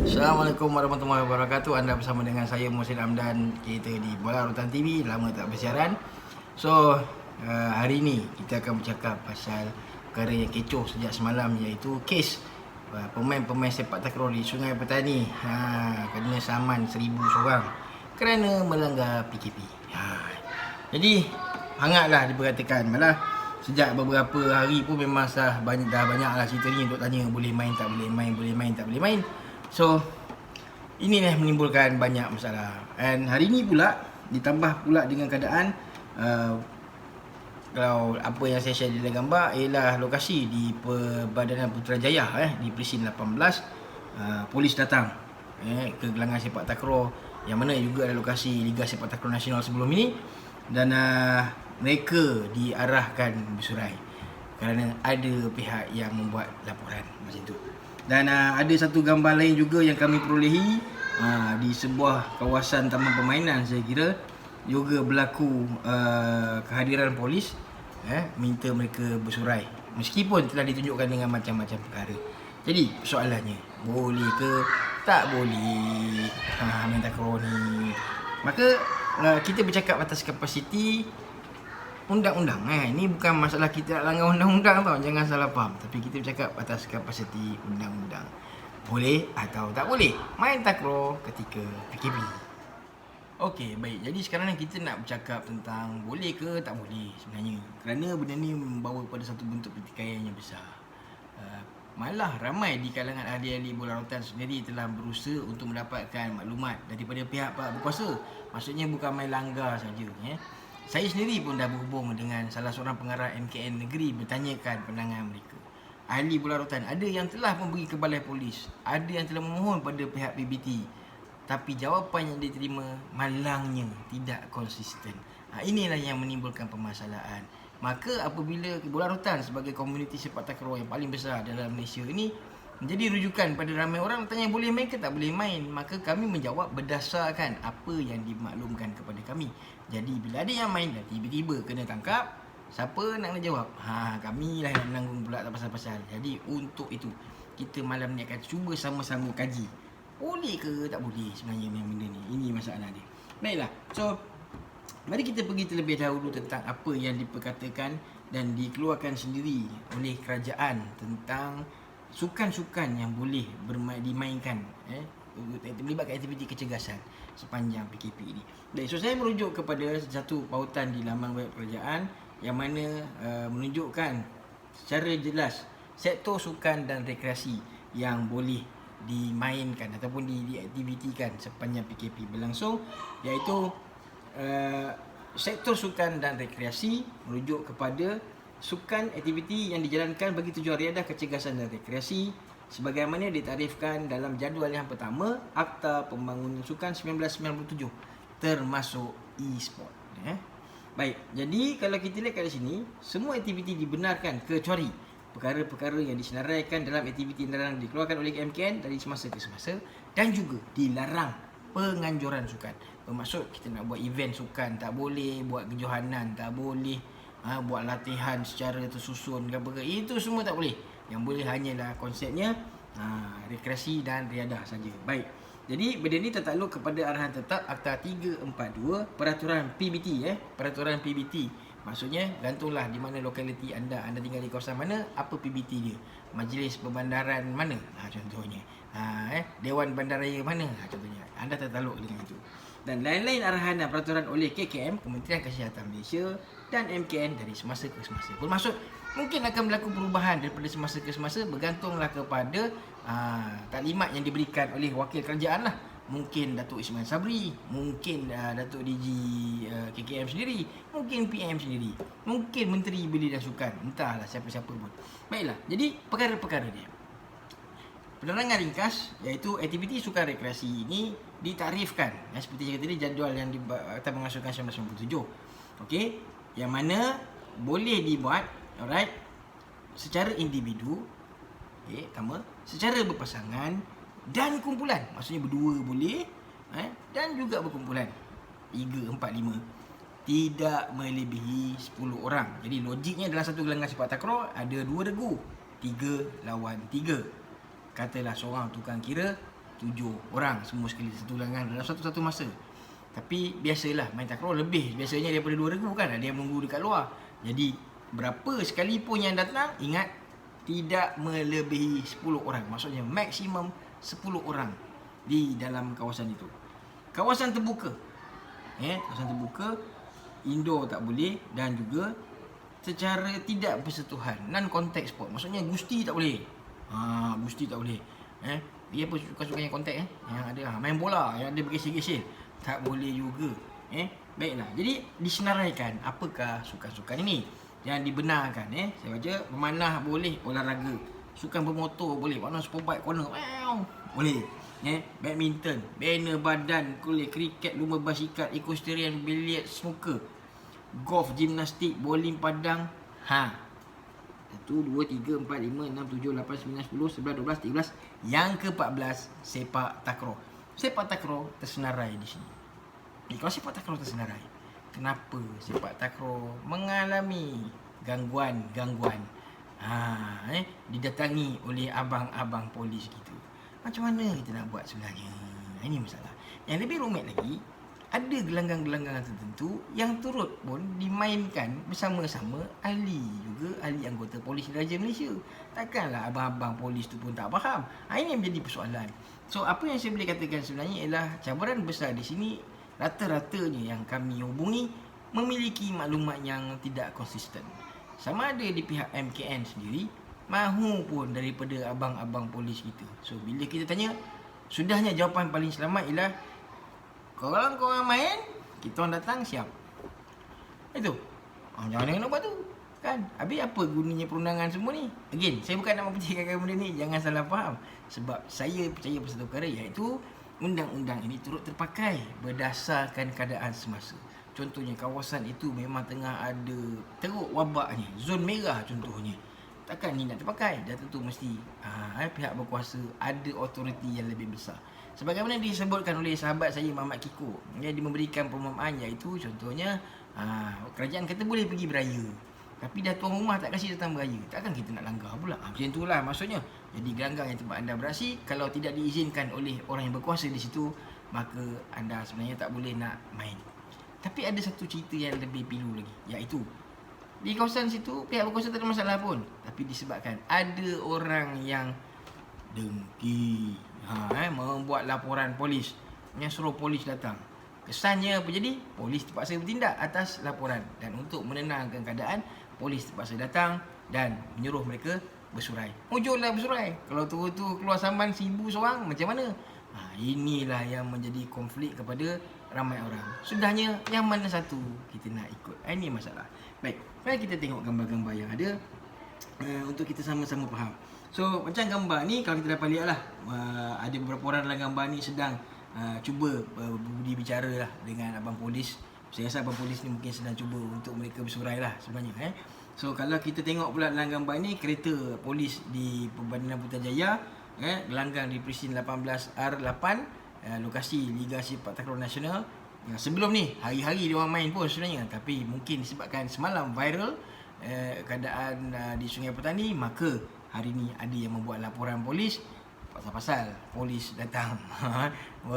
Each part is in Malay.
Assalamualaikum warahmatullahi wabarakatuh. Anda bersama dengan saya Muhsin Hamdan. Kita di Bola Rotan TV. Lama tak bersiaran. So hari ini kita akan bercakap pasal perkara yang kecoh sejak semalam, iaitu kes pemain-pemain sepak takraw di Sungai Petani kena saman 1,000 seorang kerana melanggar PKP. Jadi hangatlah diperkatakan. Malah sejak beberapa hari pun memang dah banyaklah cerita ni untuk tanya boleh main tak boleh main, boleh main tak boleh main. So ini yang menimbulkan banyak masalah. Dan hari ini pula ditambah pula dengan keadaan kalau apa yang saya share di dalam gambar ialah lokasi di Perbadanan Putrajaya di Presin 18. Polis datang ke gelanggang sepak takraw yang mana juga ada lokasi Liga Sepak Takraw Nasional sebelum ini, dan mereka diarahkan bersurai kerana ada pihak yang membuat laporan macam tu. Dan ada satu gambar lain juga yang kami perolehi di sebuah kawasan taman permainan, saya kira juga berlaku kehadiran polis minta mereka bersurai meskipun telah ditunjukkan dengan macam-macam perkara. Jadi soalannya, boleh ke tak boleh main takraw ni? Maka kita bercakap atas kapasiti undang-undang. Ini bukan masalah kita nak langgar undang-undang tau, jangan salah faham. Tapi kita bercakap atas kapasiti undang-undang. Boleh atau tak boleh main takraw ketika PKP. Okey, baik. Jadi sekarang kita nak bercakap tentang boleh ke tak boleh sebenarnya. Kerana benda ni membawa kepada satu bentuk pertikaian yang besar. Malah ramai di kalangan ahli-ahli bola rotan sendiri telah berusaha untuk mendapatkan maklumat daripada pihak berkuasa. Maksudnya bukan main langgar saja. Saya sendiri pun dah berhubung dengan salah seorang pengarah MKN negeri bertanyakan pandangan mereka. Ahli bola rotan ada yang telah memberi ke balai polis, ada yang telah memohon pada pihak PBT. Tapi jawapan yang diterima malangnya tidak konsisten. Inilah yang menimbulkan permasalahan. Maka apabila bola rotan sebagai komuniti sepak takraw yang paling besar dalam Malaysia ini menjadi rujukan pada ramai orang tanya boleh main ke tak boleh main, maka kami menjawab berdasarkan apa yang dimaklumkan kepada kami. Jadi bila ada yang main dan tiba-tiba kena tangkap, siapa nak jawab? Kami lah yang menanggung pula tak pasal-pasal. Jadi untuk itu kita malam ni akan cuba sama-sama kaji boleh ke tak boleh sebenarnya benda ni. Ini masalah dia. Baiklah. So mari kita pergi terlebih dahulu tentang apa yang diperkatakan dan dikeluarkan sendiri oleh kerajaan tentang sukan-sukan yang boleh dimainkan melibatkan aktiviti kecergasan sepanjang PKP ini. Baik, so saya merujuk kepada satu pautan di laman web kerajaan yang mana menunjukkan secara jelas sektor sukan dan rekreasi yang boleh dimainkan ataupun diaktivitikan sepanjang PKP berlangsung, iaitu sektor sukan dan rekreasi merujuk kepada sukan aktiviti yang dijalankan bagi tujuan riadah, kecergasan dan rekreasi sebagaimana ditarifkan dalam jadual yang pertama Akta Pembangunan Sukan 1997 termasuk e-sport. Baik, jadi kalau kita lihat kat sini, semua aktiviti dibenarkan kecuali perkara-perkara yang disenaraikan dalam aktiviti yang dikeluarkan oleh MKN dari semasa ke semasa dan juga dilarang penganjuran sukan. Bermaksud kita nak buat event sukan tak boleh, buat kejohanan tak boleh, buat latihan secara tersusun ke apa ke, itu semua tak boleh. Yang boleh hanyalah konsepnya rekreasi dan riadah saja. Baik. Jadi benda ni tertakluk kepada arahan tetap Akta 342 Peraturan PBT Peraturan PBT. Maksudnya gantunglah di mana lokaliti anda tinggal di kawasan mana, apa PBT dia. Majlis Perbandaran mana? Contohnya. Dewan Bandaraya mana? Contohnya. Anda tertakluk dengan itu. Dan lain-lain arahan dan peraturan oleh KKM, Kementerian Kesihatan Malaysia dan MKN dari semasa ke semasa. Bermaksud mungkin akan berlaku perubahan daripada semasa ke semasa, bergantunglah kepada taklimat yang diberikan oleh wakil kerajaan lah. Mungkin Datuk Ismail Sabri, mungkin Datuk DG KKM sendiri, mungkin PM sendiri, mungkin Menteri Belia dan Sukan, entahlah siapa-siapa pun. Baiklah, jadi perkara-perkara dia. Penerangan ringkas iaitu aktiviti sukan rekreasi ini ditarifkan seperti saya kata tadi, jadual yang Akta Pengasuhan 1997. Okey, yang mana boleh dibuat secara individu, pertama, secara berpasangan dan kumpulan. Maksudnya berdua boleh dan juga berkumpulan 3, 4, 5. Tidak melebihi 10 orang. Jadi logiknya dalam satu gelanggang sepak takraw ada 2 regu, 3 lawan 3. Katalah seorang tukang kira, 7 orang semua sekali satu gelanggang dalam satu masa. Tapi biasalah main takraw lebih biasanya daripada 2 regu kan, ada yang menunggu dekat luar. Jadi berapa sekalipun yang datang, ingat tidak melebihi 10 orang. Maksudnya maksimum 10 orang di dalam kawasan itu. Kawasan terbuka. Kawasan terbuka, indoor tak boleh, dan juga secara tidak bersentuhan, non contact sport. Maksudnya gusti tak boleh. Gusti tak boleh. Dia apa suka-suka yang contact yang ada main bola, yang ada bergesil-gesil. Tak boleh juga. Baiklah. Jadi disenaraikan apakah sukan-sukan ini yang dibenarkan. Saya baca memanah boleh, olahraga. Sukan bermotor boleh, mana superbike corner. Boleh. Badminton, banner badan, kriket, lumba basikal, equestrian, biliard, snooker, golf, gimnastik, bowling padang. 1, 2, 3, 4, 5, 6, 7, 8, 9, 10, 11, 12, 13. Yang ke-14, sepak takraw. Sepak takraw tersenarai di sini. Kalau sepak takraw tersenarai, kenapa sepak takraw mengalami gangguan? Didatangi oleh abang-abang polis gitu. Macam mana kita nak buat sebenarnya? Ini masalah. Yang lebih rumit lagi, ada gelanggang-gelanggang tertentu yang turut pun dimainkan bersama-sama ahli anggota Polis Diraja Malaysia. Takkanlah abang-abang polis tu pun tak faham. Ini yang menjadi persoalan. So apa yang saya boleh katakan sebenarnya ialah cabaran besar di sini, rata-ratanya yang kami hubungi memiliki maklumat yang tidak konsisten. Sama ada di pihak MKN sendiri mahu pun daripada abang-abang polis kita. So bila kita tanya, sudahnya jawapan paling selamat ialah korang main, kita orang datang siap. Itu. Jangan nak buat tu. Kan? Habis apa gunanya perundangan semua ni? Again, saya bukan nak mempercayai benda ni, jangan salah faham. Sebab saya percaya pada satu perkara, iaitu undang-undang ini turut terpakai berdasarkan keadaan semasa. Contohnya kawasan itu memang tengah ada teruk wabaknya, zon merah contohnya. Takkan ni nak terpakai? Dah tentu mesti pihak berkuasa ada autoriti yang lebih besar. Sebagaimana disebutkan oleh sahabat saya Muhammad Kiko, dia memberikan perumpamaan, iaitu contohnya kerajaan kata boleh pergi beraya, tapi dah tuan rumah tak kasi datang beraya. Takkan kita nak langgar pula? Macam itulah maksudnya. Jadi gelanggang yang tempat anda beraksi, kalau tidak diizinkan oleh orang yang berkuasa di situ, maka anda sebenarnya tak boleh nak main. Tapi ada satu cerita yang lebih pilu lagi, iaitu di kawasan situ pihak berkuasa tak ada masalah pun, tapi disebabkan ada orang yang dengki, membuat laporan polis, yang suruh polis datang. Kesannya apa jadi? Polis terpaksa bertindak atas laporan, dan untuk menenangkan keadaan, polis terpaksa datang dan menyuruh mereka bersurai. Mujurlah bersurai. Kalau tu keluar samban 1,000 seorang, macam mana? Inilah yang menjadi konflik kepada ramai orang. Sudahnya yang mana satu kita nak ikut? Ini masalah. Baik, mari kita tengok gambar-gambar yang ada untuk kita sama-sama faham. So macam gambar ni, kalau kita dapat lihat lah, ada beberapa orang dalam gambar ni sedang cuba berbudi bicara lah dengan abang polis. Saya rasa abang polis ni mungkin sedang cuba untuk mereka bersurai lah sebenarnya. So kalau kita tengok pula dalam gambar ni, kereta polis di Perbadanan Putrajaya, gelanggang di Presin 18R8, lokasi Liga Sepak Takraw Nasional. Sebelum ni hari-hari dia orang main pun sebenarnya, tapi mungkin disebabkan semalam viral keadaan di Sungai Petani, maka hari ni ada yang membuat laporan polis pasal polis datang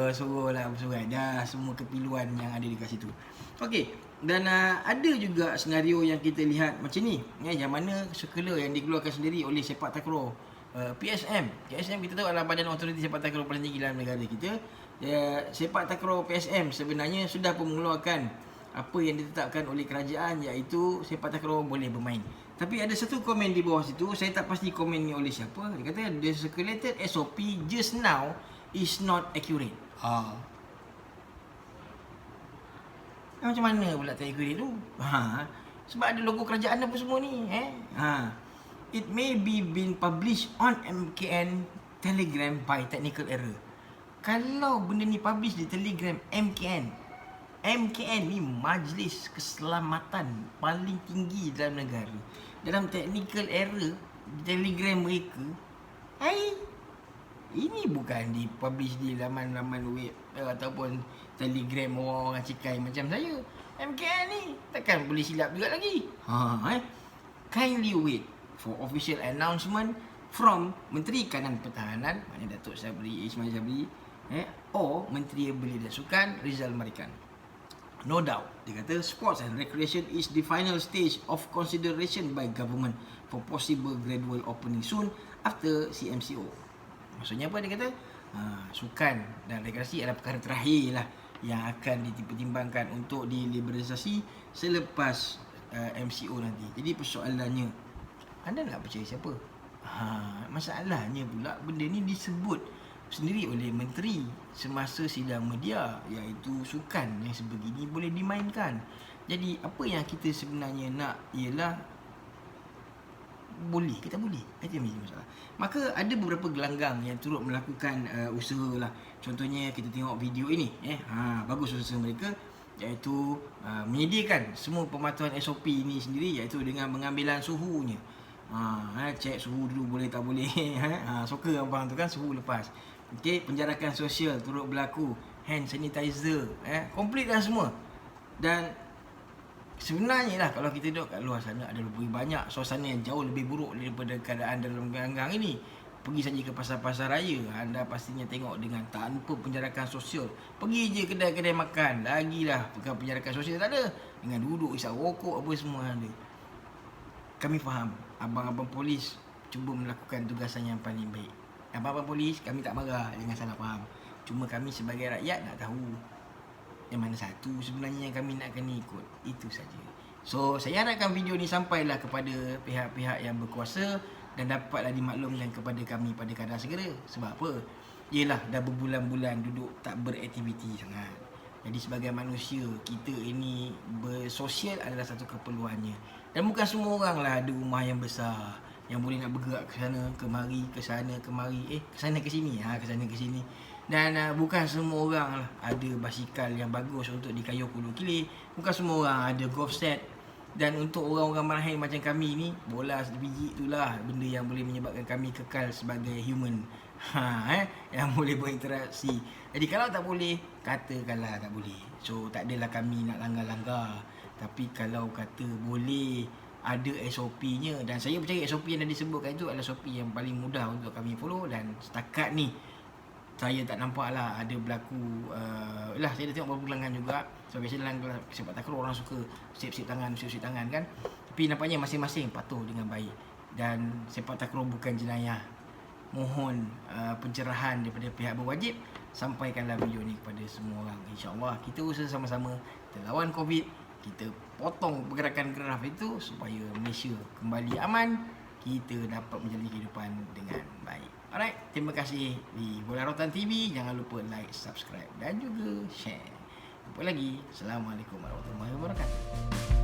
suruhlah bersurat. Dah semua kepiluan yang ada dekat situ. Okey, dan ada juga senario yang kita lihat macam ni, yang mana sirkular yang dikeluarkan sendiri oleh Sepak Takraw PSM. Kita tahu adalah badan otoriti sepak takraw paling tinggi dalam negara kita. Sepak takraw PSM sebenarnya sudah pun mengeluarkan apa yang ditetapkan oleh kerajaan, iaitu sepak takraw boleh bermain. Tapi ada satu komen di bawah situ, saya tak pasti komen ni oleh siapa. Dia kata the circulated SOP just now is not accurate. Macam mana pula tak accurate tu? Sebab ada logo kerajaan apa semua ni. It may be been published on MKN Telegram by technical error. Kalau benda ni publish di Telegram MKN ni Majlis Keselamatan paling tinggi dalam negara, dalam technical error di Telegram mereka, ini bukan dipublish di laman-laman web ataupun Telegram orang-orang cikai macam saya. MKN ni takkan boleh silap juga lagi. Kindly wait for official announcement from Menteri Kanan Pertahanan, maknanya Datuk Ismail Sabri, or Menteri Belia dan Sukan Rizal Marikan. No doubt, dia kata sports and recreation is the final stage of consideration by government for possible gradual opening soon after CMCO. Maksudnya apa dia kata? Sukan dan rekreasi adalah perkara terakhir lah yang akan dipertimbangkan untuk diliberalisasi selepas MCO nanti. Jadi persoalannya, anda nak percaya siapa? Masalahnya pula benda ni disebut sendiri oleh menteri semasa sidang media, iaitu sukan yang sebegini boleh dimainkan. Jadi apa yang kita sebenarnya nak ialah boleh ke tak boleh, itu yang menjadi masalah. Maka ada beberapa gelanggang yang turut melakukan usaha lah. Contohnya kita tengok video ini, bagus usaha mereka, iaitu menyediakan semua pematuhan SOP ini sendiri, iaitu dengan pengambilan suhunya. Cek suhu dulu boleh tak boleh. Soccer abang tu kan suhu lepas. Okey, penjarakan sosial turut berlaku, hand sanitizer, komplit dah semua. Dan sebenarnya lah kalau kita duduk kat luar sana ada lebih banyak suasana yang jauh lebih buruk daripada keadaan dalam gelanggang ini. Pergi saja ke pasar-pasar raya, anda pastinya tengok dengan tanpa penjarakan sosial. Pergi je kedai-kedai makan, lagilah bukan penjarakan sosial tak ada. Dengan duduk isap rokok apa semua ada. Kami faham abang-abang polis cuba melakukan tugasan yang paling baik. Abang-abang polis, kami tak marah, jangan salah faham. Cuma kami sebagai rakyat nak tahu yang mana satu sebenarnya yang kami nak kena ikut. Itu saja. So, saya harapkan video ni sampailah kepada pihak-pihak yang berkuasa dan dapatlah dimaklumkan kepada kami pada kadar segera. Sebab apa? Yelah, dah berbulan-bulan duduk tak beraktiviti sangat. Jadi sebagai manusia, kita ini bersosial adalah satu keperluannya. Dan bukan semua orang lah ada rumah yang besar, yang boleh nak bergerak ke sana, kemari, ke sana, kemari, ke sana ke sini, ke sana ke sini. Dan bukan semua orang lah ada basikal yang bagus untuk dikayuh kudu kilir. Bukan semua orang ada golf set. Dan untuk orang-orang mahir macam kami ni, bola sebiji itulah benda yang boleh menyebabkan kami kekal sebagai human. Yang boleh berinteraksi. Jadi kalau tak boleh, katakanlah tak boleh. So tak adalah kami nak langgar-langgar. Tapi kalau kata boleh, ada SOP-nya, dan saya percaya SOP yang dah disebutkan itu adalah SOP yang paling mudah untuk kami follow. Dan setakat ni saya tak nampak lah ada berlaku saya dah tengok beberapa gelanggang juga. So biasanya dalam sepak takraw orang suka siap-siap tangan kan. Tapi nampaknya masing-masing patuh dengan baik. Dan sepak takraw bukan jenayah. Mohon pencerahan daripada pihak berwajib. Sampaikanlah video ni kepada semua orang. InsyaAllah kita usaha sama-sama, kita lawan COVID, kita potong pergerakan geraf itu supaya Malaysia kembali aman, kita dapat menjalani kehidupan dengan baik. Alright, terima kasih di Bola Rotan TV. Jangan lupa like, subscribe dan juga share. Jumpa lagi. Assalamualaikum warahmatullahi wabarakatuh.